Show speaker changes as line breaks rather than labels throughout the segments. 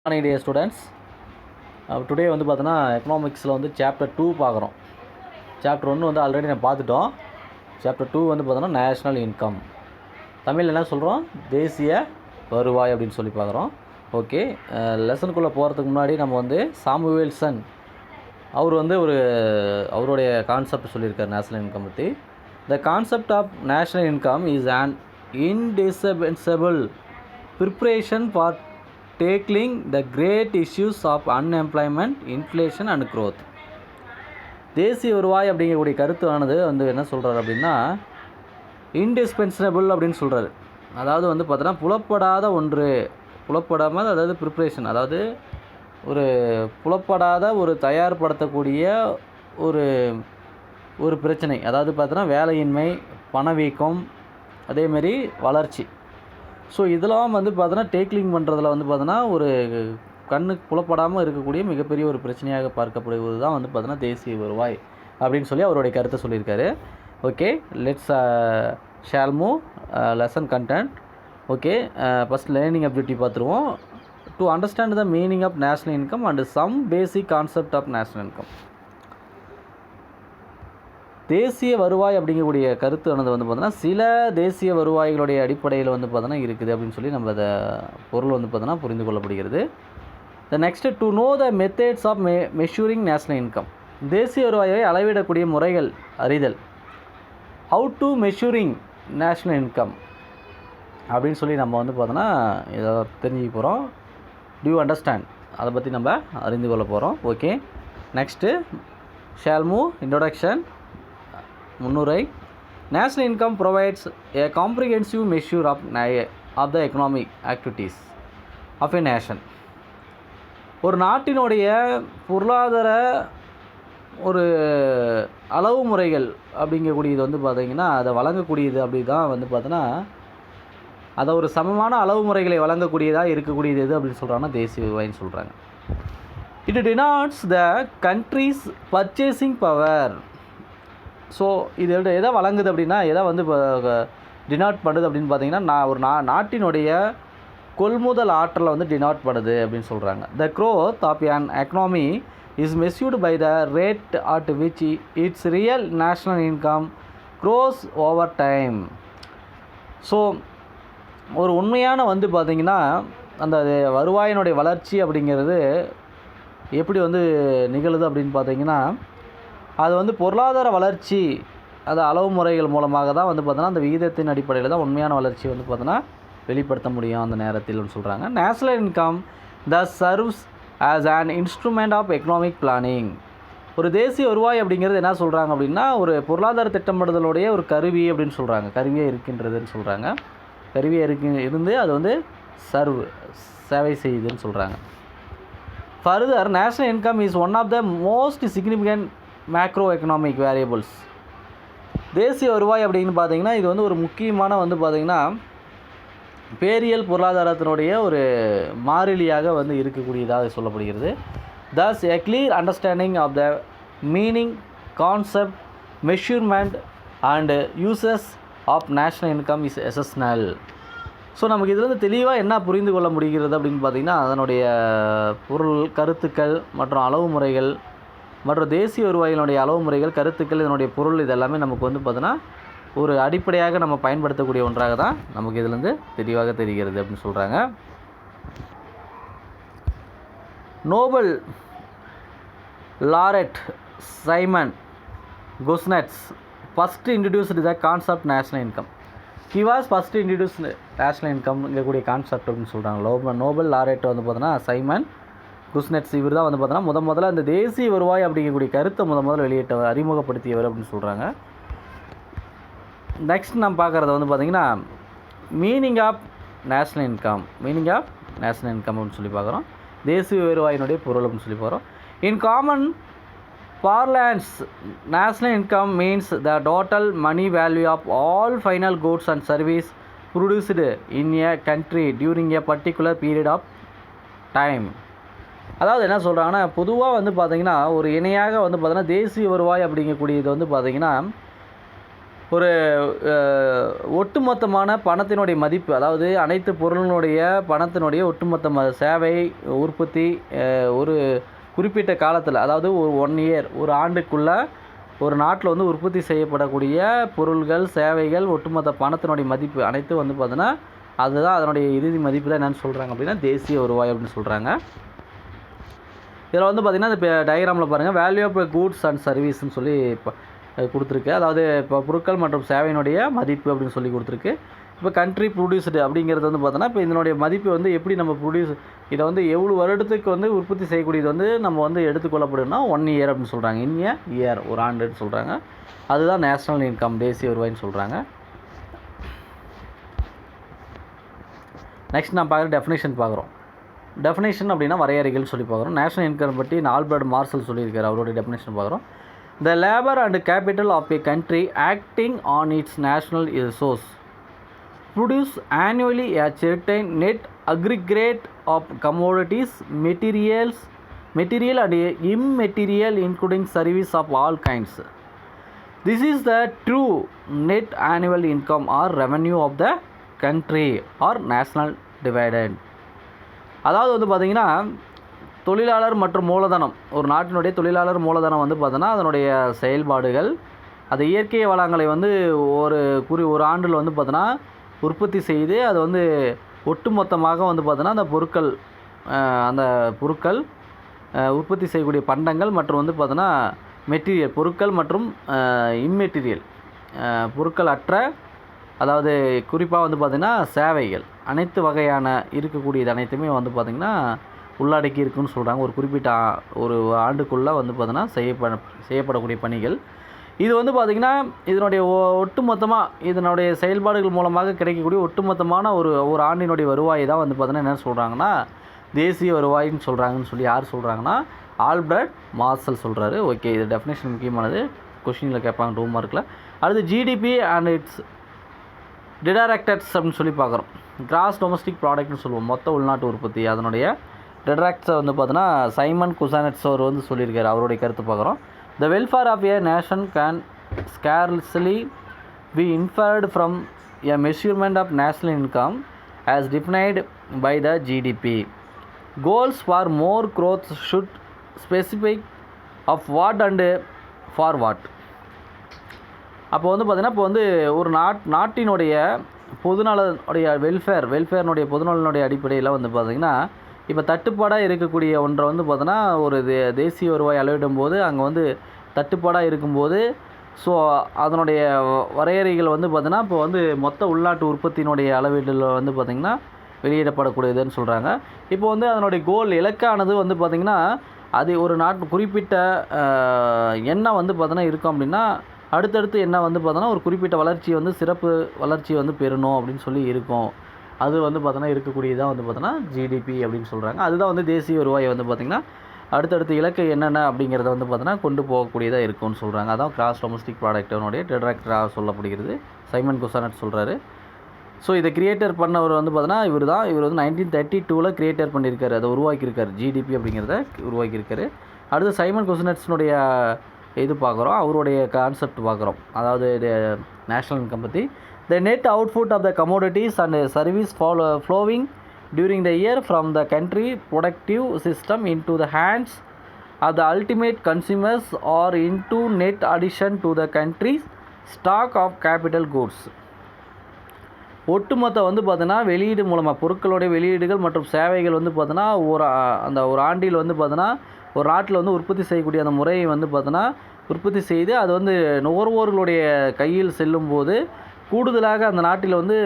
Morning dear students. Today வந்து பார்த்தோன்னா எக்கனாமிக்ஸில் வந்து சாப்டர் 2 பார்க்குறோம். சாப்டர் 1 வந்து ஆல்ரெடி நான் பார்த்துட்டோம். சாப்டர் 2 வந்து பார்த்தோன்னா நேஷ்னல் இன்கம், தமிழில் என்ன சொல்கிறோம், தேசிய வருவாய் அப்படின்னு சொல்லி பார்க்குறோம். ஓகே, லெசனுக்குள்ளே போகிறதுக்கு முன்னாடி நம்ம வந்து சாமுவேல்சன் அவர் வந்து அவருடைய கான்செப்ட் சொல்லியிருக்கார் நேஷ்னல் இன்கம் பற்றி. The concept of national income is an indispensable preparation for tackling the great issues of unemployment, inflation and growth. தேசிய வருவாய் அப்படிங்கக்கூடிய கருத்தானது வந்து என்ன சொல்கிறார் அப்படின்னா, இன்டிஸ்பென்சபிள் அப்படின்னு சொல்கிறாரு. அதாவது வந்து பார்த்தோன்னா புலப்படாத ஒன்று, புலப்படாமல், அதாவது ப்ரிப்ரேஷன், அதாவது ஒரு புலப்படாத ஒரு தயார்படுத்தக்கூடிய ஒரு பிரச்சனை. அதாவது பார்த்தோன்னா வேலையின்மை, பணவீக்கம், அதேமாரி வளர்ச்சி. ஸோ இதெல்லாம் வந்து பார்த்தோன்னா டேக்லிங் பண்ணுறதுல வந்து பார்த்தோன்னா ஒரு கண்ணுக்கு புலப்படாமல் இருக்கக்கூடிய மிகப்பெரிய ஒரு பிரச்சனையாக பார்க்கப்படுவது தான் வந்து பார்த்தோன்னா தேசிய வருவாய் அப்படின்னு சொல்லி அவருடைய கருத்தை சொல்லியிருக்காரு. Okay, let's shall move lesson content. Okay, first learning objective பார்த்துருவோம். To understand the meaning of national income and some basic concept of national income. தேசிய வருவாய் அப்படிங்கக்கூடிய கருத்து வந்து பார்த்தோன்னா சில தேசிய வருவாய்களுடைய அடிப்படையில் வந்து பார்த்தோன்னா இருக்குது அப்படின்னு சொல்லி நம்ம அதை பொருள் வந்து பார்த்தோன்னா புரிந்து கொள்ளப்படுகிறது. The next, to know the methods of measuring national income. தேசிய வருவாயை அளவிடக்கூடிய முறைகள் அறிதல். How to measuring national income அப்படின்னு சொல்லி நம்ம வந்து பார்த்தோன்னா இதை தெரிஞ்சுக்க போகிறோம். டு யூ அண்டர்ஸ்டாண்ட், அதை பற்றி நம்ம அறிந்து கொள்ள போகிறோம். Okay, next shall move introduction. முன்னுரை. National income provides a comprehensive measure of the economic activities of a nation. ஒரு நாட்டினுடைய பொருளாதார ஒரு அளவு முறைகள் அப்படிங்கக்கூடியது வந்து பார்த்திங்கன்னா அதை வழங்கக்கூடியது அப்படி தான் வந்து பார்த்தோன்னா அதை ஒரு சமமான அளவு முறைகளை வழங்கக்கூடியதாக இருக்கக்கூடியது எது அப்படின்னு சொல்கிறாங்கன்னா தேசிய வருவாயின்னு சொல்கிறாங்க. It denotes the country's purchasing power. So இது எதை வழங்குது அப்படின்னா, எதை வந்து இப்போ டினாட் பண்ணுது அப்படின்னு பார்த்தீங்கன்னா ஒரு நாட்டினுடைய கொள்முதல் ஆற்றலை வந்து டினாட் பண்ணுது அப்படின்னு சொல்கிறாங்க. The growth of an economy is measured by the rate at which its real national income grows over time. So ஒரு உண்மையான வந்து பார்த்திங்கன்னா அந்த வருவாயினுடைய வளர்ச்சி அப்படிங்கிறது எப்படி வந்து நிகழுது அப்படின்னு பார்த்தீங்கன்னா, அது வந்து பொருளாதார வளர்ச்சி, அது அளவு முறைகள் மூலமாக தான் வந்து பார்த்தோன்னா அந்த விகிதத்தின் அடிப்படையில் தான் உண்மையான வளர்ச்சி வந்து பார்த்தோன்னா வெளிப்படுத்த முடியும் அந்த நேரத்தில்னு சொல்கிறாங்க. National income thus serves as an instrument of economic planning. ஒரு தேசிய வருவாய் அப்படிங்கிறது என்ன சொல்கிறாங்க அப்படின்னா, ஒரு பொருளாதார திட்டமிடுதலுடைய ஒரு கருவி அப்படின்னு சொல்கிறாங்க. கருவியாக இருக்கின்றதுன்னு சொல்கிறாங்க. கருவியாக இருந்து அது வந்து சேவை செய்யுதுன்னு சொல்கிறாங்க. Further, national income is one of the most significant macroeconomic variables. தேசிய வருவாய் அப்படின்னு பார்த்தீங்கன்னா இது வந்து ஒரு முக்கியமான வந்து பார்த்திங்கன்னா பேரியல் பொருளாதாரத்தினுடைய ஒரு மாறிலியாக வந்து இருக்கக்கூடியதாக சொல்லப்படுகிறது. thus a clear understanding of the meaning, concept, measurement and uses of national income is essential. So நமக்கு இதிலிருந்து தெளிவாக என்ன புரிந்து கொள்ள முடிகிறது அப்படின்னு பார்த்திங்கன்னா, அதனுடைய பொருள், கருத்துக்கள் மற்றும் அளவு முறைகள் மற்றும் தேசிய வருவாயினுடைய அளவு முறைகள், கருத்துக்கள், இதனுடைய பொருள், இதெல்லாமே நமக்கு வந்து பார்த்தோன்னா ஒரு அடிப்படையாக நம்ம பயன்படுத்தக்கூடிய ஒன்றாக தான் நமக்கு இதிலேருந்து தெளிவாக தெரிகிறது அப்படின்னு சொல்கிறாங்க. Nobel laureate Simon Kuznets first introduced the concept national income. He was first introduced national income இருக்கக்கூடிய கான்செப்ட் அப்படின்னு சொல்கிறாங்க. நோபல் லாரெட் வந்து பார்த்தோன்னா சைமன் குஸ்னெட்ஸ், இவர் தான் வந்து பார்த்தோன்னா முதல்ல இந்த தேசிய வருவாய் அப்படிங்கக்கூடிய கருத்தை முதல்ல வெளியிட்டவர், அறிமுகப்படுத்தியவர் அப்படின்னு சொல்கிறாங்க. நெக்ஸ்ட் நம்ம பார்க்குறது வந்து பார்த்திங்கன்னா meaning of national income. Meaning of national income அப்படின்னு சொல்லி பார்க்குறோம். தேசிய வருவாயினுடைய பொருள் அப்படின்னு சொல்லி பார்க்குறோம். In common parlance, national income means the total money value of all final goods and service produced in a country during a particular period of time. அதாவது என்ன சொல்கிறாங்கன்னா, பொதுவாக வந்து பார்த்திங்கன்னா ஒரு இணையாக வந்து பார்த்தோன்னா தேசிய வருவாய் அப்படிங்கக்கூடியது வந்து பார்த்திங்கன்னா ஒரு ஒட்டுமொத்தமான பணத்தினுடைய மதிப்பு, அதாவது அனைத்து பொருளினுடைய பணத்தினுடைய ஒட்டுமொத்த சேவை உற்பத்தி ஒரு குறிப்பிட்ட காலத்தில், அதாவது ஒரு 1 இயர், ஒரு ஆண்டுக்குள்ளே ஒரு நாட்டில் வந்து உற்பத்தி செய்யப்படக்கூடிய பொருள்கள், சேவைகள், ஒட்டுமொத்த பணத்தினுடைய மதிப்பு அனைத்தும் வந்து பார்த்தீங்கன்னா அதுதான் அதனுடைய இறுதி மதிப்பு தான் என்னென்னு சொல்கிறாங்க அப்படின்னா தேசிய வருவாய் அப்படின்னு சொல்கிறாங்க. இதில் வந்து பார்த்திங்கன்னா இந்த டயக்ராமில் பாருங்கள், வேல்யூ ஆஃப் கூட்ஸ் அண்ட் சர்வீஸ்ன்னு சொல்லி இப்போ கொடுத்துருக்கு. அதாவது இப்போ பொருட்கள் மற்றும் சேவையினுடைய மதிப்பு அப்படின்னு சொல்லி கொடுத்துருக்கு. இப்போ கண்ட்ரி ப்ரொடியூஸ்டு அப்படிங்கிறது வந்து பார்த்தோன்னா இப்போ இதனுடைய மதிப்பு வந்து எப்படி நம்ம இதை வந்து எவ்வளோ வருடத்துக்கு வந்து உற்பத்தி செய்யக்கூடியது வந்து நம்ம வந்து எடுத்துக்கொள்ளப்படும்னா 1 இயர் அப்படின்னு சொல்கிறாங்க. இன் இயர், ஒரு ஆண்டுன்னு சொல்கிறாங்க. அதுதான் நேஷ்னல் இன்கம், தேசிய வருவாய்ன்னு சொல்கிறாங்க. நெக்ஸ்ட் நான் பார்க்குற டெஃபினேஷன் பார்க்குறோம். டெஃபினேஷன் அப்படின்னா வரையறைகள் சொல்லி பார்க்குறோம். நேஷ்னல் இன்கம் பற்றி ஆல்பர்ட் மார்ஷல் சொல்லியிருக்காரு, அவருடைய டெஃபினேஷன் பார்க்குறோம். The labor and capital of a country acting on its national resource produce annually a certain net aggregate of commodities, material and immaterial, including service of all kinds. This is the true net annual income or revenue of the country or national dividend. அதாவது வந்து பார்த்திங்கன்னா தொழிலாளர் மற்றும் மூலதனம், ஒரு நாட்டினுடைய தொழிலாளர் மூலதனம் வந்து பார்த்தோன்னா அதனுடைய செயல்பாடுகள், அது இயற்கை வளங்களை வந்து ஒரு ஆண்டில் வந்து பார்த்தோன்னா உற்பத்தி செய்து அது வந்து ஒட்டுமொத்தமாக வந்து பார்த்தோன்னா அந்த பொருட்கள் உற்பத்தி செய்யக்கூடிய பண்டங்கள் மற்றும் வந்து பார்த்தோன்னா மெட்டீரியல் பொருட்கள் மற்றும் இம்மெட்டீரியல் பொருட்கள் அற்ற, அதாவது குறிப்பாக வந்து பார்த்திங்கன்னா சேவைகள் அனைத்து வகையான இருக்கக்கூடியது அனைத்துமே வந்து பார்த்திங்கன்னா உள்ளடக்கி இருக்குன்னு சொல்கிறாங்க. ஒரு குறிப்பிட்ட ஒரு ஆண்டுக்குள்ளே வந்து பார்த்தோன்னா செய்யப்படக்கூடிய பணிகள். இது வந்து பார்த்திங்கன்னா இதனுடைய இதனுடைய செயல்பாடுகள் மூலமாக கிடைக்கக்கூடிய ஒட்டுமொத்தமான ஒரு ஆண்டினுடைய வருவாய் தான் வந்து பார்த்தோன்னா என்ன சொல்கிறாங்கன்னா தேசிய வருவாயின்னு சொல்கிறாங்கன்னு சொல்லி யார் சொல்கிறாங்கன்னா ஆல்பர்ட் மார்ஷல் சொல்கிறாரு. ஓகே, இது டெஃபினேஷன் முக்கியமானது, கொஸ்டினில் கேட்பாங்க 2 மார்க்கில். அடுத்து ஜிடிபி அண்ட் இட்ஸ் டிடரக்டட்ஸ் அப்படின்னு சொல்லி பார்க்குறோம். கிராஸ் டொமஸ்டிக் ப்ராடக்ட்னு சொல்லுவோம், மொத்த உள்நாட்டு உற்பத்தி. அதனுடைய டிடரக்ட்ஸை வந்து பார்த்தோன்னா சைமன் குசானெட்ஸ் அவர் வந்து சொல்லியிருக்காரு, அவருடைய கருத்து பார்க்குறோம். The welfare of a nation can scarcely be inferred from a measurement of national income as defined by the GDP. Goals for more growth should specific of what and for what. அப்போ வந்து பார்த்திங்கன்னா இப்போ வந்து ஒரு நாட்டினுடைய பொதுநலனுடைய வெல்ஃபேர்னுடைய பொதுநலனுடைய அடிப்படையில் வந்து பார்த்திங்கன்னா இப்போ தட்டுப்பாடாக இருக்கக்கூடிய ஒன்றை வந்து பார்த்தோன்னா ஒரு தேசிய வருவாய் அளவிடும் போது அங்கே வந்து தட்டுப்பாடாக இருக்கும்போது ஸோ அதனுடைய வரையறைகள் வந்து பார்த்தோன்னா இப்போ வந்து மொத்த உள்நாட்டு உற்பத்தியினுடைய அளவீட்டில் வந்து பார்த்திங்கன்னா வெளியிடப்படக்கூடியதுன்னு சொல்கிறாங்க. இப்போ வந்து அதனுடைய இலக்கானது வந்து பார்த்திங்கன்னா அது ஒரு குறிப்பிட்ட எண்ணம் வந்து பார்த்தோன்னா இருக்கும் அப்படின்னா அடுத்தடுத்து என்ன வந்து பார்த்தோன்னா ஒரு குறிப்பிட்ட வளர்ச்சி வந்து சிறப்பு வளர்ச்சி வந்து பெறணும் அப்படின்னு சொல்லி இருக்கும். அது வந்து பார்த்தோன்னா இருக்கக்கூடியதான் வந்து பார்த்தோன்னா ஜிடிபி அப்படின்னு சொல்கிறாங்க. அதுதான் வந்து தேசிய வருவாயை வந்து பார்த்திங்கன்னா அடுத்தடுத்த இலக்கு என்னென்ன அப்படிங்கிறத வந்து பார்த்தோன்னா கொண்டு போகக்கூடியதாக இருக்கும்னு சொல்கிறாங்க. அதான் கிராஸ் டொமஸ்டிக் ப்ராடக்டனுடைய டிடரக்டராக சொல்லப்படுகிறது, சைமன் குசானெட் சொல்கிறாரு. ஸோ இதை கிரியேட்டர் பண்ணவர் வந்து பார்த்தோன்னா இவர் வந்து 1932 கிரியேட்டர் பண்ணியிருக்காரு, அதை உருவாக்கியிருக்காரு, ஜிடிபி அப்படிங்கிறத உருவாக்கியிருக்காரு. அடுத்து சைமன் குசானெட்ஸ்னுடைய இது பார்க்குறோம், அவருடைய கான்செப்ட் பார்க்குறோம், அதாவது நேஷ்னல் இன்கம் பற்றி. The net output of the commodities and service flowing during the year from the country productive system into the hands of the ultimate consumers or into net addition to the country's stock of capital goods. ஒட்டுமொத்த வந்து பார்த்தோன்னா வெளியீடு மூலமாக பொருட்களுடைய வெளியீடுகள் மற்றும் சேவைகள் வந்து பார்த்தோன்னா ஒரு ஆண்டில் வந்து பார்த்தோன்னா ஒரு நாட்டில் வந்து உற்பத்தி செய்யக்கூடிய அந்த முறையை வந்து பார்த்தோன்னா உற்பத்தி செய்து அது வந்து நுகர்வோர்களுடைய கையில் செல்லும்போது கூடுதலாக அந்த நாட்டில் வந்து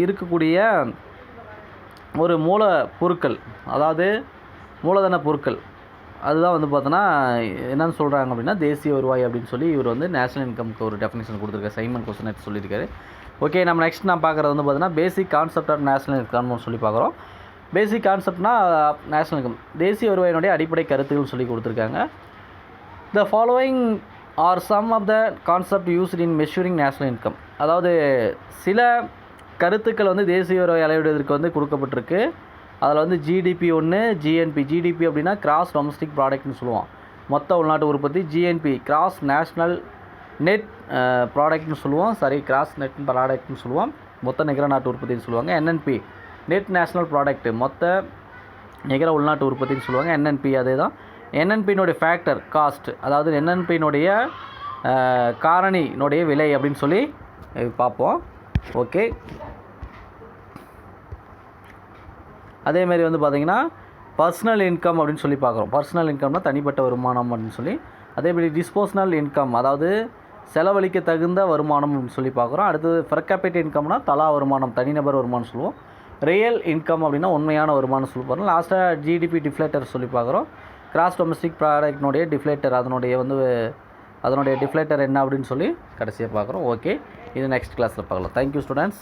இருக்கக்கூடிய ஒரு பொருட்கள், அதாவது மூலதன பொருட்கள், அதுதான் வந்து பார்த்தோன்னா என்னென்னு சொல்கிறாங்க அப்படின்னா தேசிய வருவாய் அப்படின்னு சொல்லி இவர் வந்து நேஷனல் இன்கம்க்கு ஒரு டெஃபினேஷன் கொடுத்துருக்காரு, சைமன் குசானெட் சொல்லியிருக்காரு. ஓகே, நம்ம நெக்ஸ்ட் நான் பார்க்குறது வந்து பார்த்தோன்னா பேசிக் கான்செப்ட் ஆஃப் நேஷனல் இன்கம்னு சொல்லி பார்க்குறோம். பேசிக் கான்செப்ட்னா நேஷனல் இன்கம் தேசிய வருவாயினுடைய அடிப்படை கருத்துகள் சொல்லி கொடுத்துருக்காங்க. The following are some of the concept used in measuring national income. அதாவது சில கருத்துக்கள் வந்து தேசிய வருவாய் அளவிடுவதற்கு வந்து கொடுக்கப்பட்டிருக்கு. அதில் வந்து ஜிடிபி ஒன்று, ஜிடிபி அப்படின்னா கிராஸ் டொமஸ்டிக் ப்ராடக்ட்னு சொல்லுவோம், மொத்த உள்நாட்டு உற்பத்தி. ஜிஎன்பி கிராஸ் நேஷ்னல் நெட் ப்ராடக்ட்னு சொல்லுவோம், கிராஸ் நெட் ப்ராடக்ட்னு சொல்லுவோம், மொத்த நிகர நாட்டு உற்பத்தின்னு சொல்லுவாங்க. என்என்பி நெட் நேஷ்னல் ப்ராடக்ட், மொத்த நிகர உள்நாட்டு உற்பத்தின்னு சொல்லுவாங்க. என்என்பி அதே தான். என்என்பியினுடைய ஃபேக்டர் காஸ்ட், அதாவது என்என்பியினுடைய காரணியினுடைய விலை அப்படின்னு சொல்லி பார்ப்போம். ஓகே, அதேமாரி வந்து பார்த்திங்கன்னா பர்சனல் இன்கம் அப்படின்னு சொல்லி பார்க்குறோம். பர்சனல் இன்கம்னா தனிப்பட்ட வருமானம் அப்படின்னு சொல்லி. அதேமாதிரி டிஸ்போசனல் இன்கம், அதாவது செலவழிக்க தகுந்த வருமானம் அப்படின்னு சொல்லி பார்க்குறோம். அடுத்தது பெர் கேபிட்டா இன்கம்னா தலா வருமானம், தனிநபர் வருமானம் சொல்லுவோம். ரியல் இன்கம் அப்படின்னா உண்மையான வருமானம் சொல்லி பார்க்குறோம். லாஸ்ட்டாக ஜிடிபி டிஃப்ளேட்டர் சொல்லி பார்க்குறோம். கிராஸ் டொமஸ்டிக் ப்ராடக்ட்னுடைய டிஃப்ளேட்டர், அதனுடைய டிஃப்ளேட்டர் என்ன அப்படின்னு சொல்லி கடைசியாக பார்க்குறோம். ஓகே, இது நெக்ஸ்ட் கிளாஸில் பார்க்கலாம். Thank you students.